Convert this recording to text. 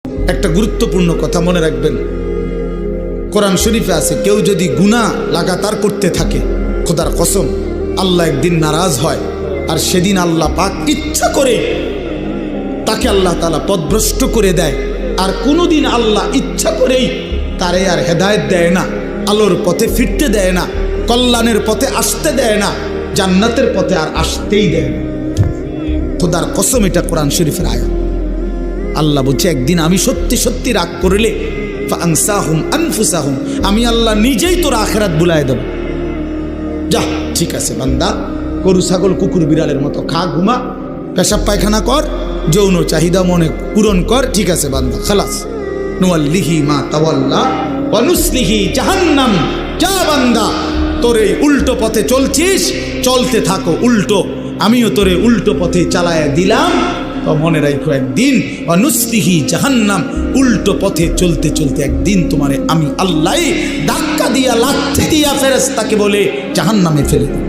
একটা গুরুত্বপূর্ণ কথা মনে রাখবেন, কোরআন শরীফে আছে কেউ যদি গুনাহ লাগাতার করতে থাকে, খোদার কসম আল্লাহ একদিন নারাজ হয়, আর সেদিন আল্লাহ পাক ইচ্ছা করে তাকে আল্লাহ তাআলা পথভ্রষ্ট করে দেয়। আর কোনোদিন আল্লাহ ইচ্ছা করেই তারে আর হেদায়েত দেয় না, আলোর পথে ফিরতে দেয় না, কল্যাণের পথে আসতে দেয় না, জান্নাতের পথে আর আসতেই দেয় না। খোদার কসম, এটা কোরআন শরীফের আয়াত। আল্লাহ বলছে একদিন আমি সত্যি সত্যি রাগ করলে ফাআনসাহুম আনফুসাহুম, আমি আল্লাহ নিজেই তোর আখিরাত ভুলায় দেব। যা ঠিক আছে বান্দা, গরু ছাগল কুকুর বিড়ালের মতো খা, ঘুমা, পেশাব পায়খানা কর, যৌন চাহিদা মনে পূরণ কর, ঠিক আছে বান্দা, খালাস। নুয়াল্লিহি মা তাওয়াল্লা ওয়া নুসলিহি জাহান্নাম। যা বান্দা, তোর এই উল্টো পথে চলছিস, চলতে থাকো উল্টো, আমিও তোরে উল্টো পথে চালায় দিলাম। তো মনে রাখো একদিন ওয়া নুসলিহি জাহান্নাম, উল্টো পথে চলতে চলতে একদিন তোমারে আমি আল্লাহ ধাক্কা দিয়া লাথি দিয়া ফেরেশতাকে বলে জাহান্নামে ফেলে দেব।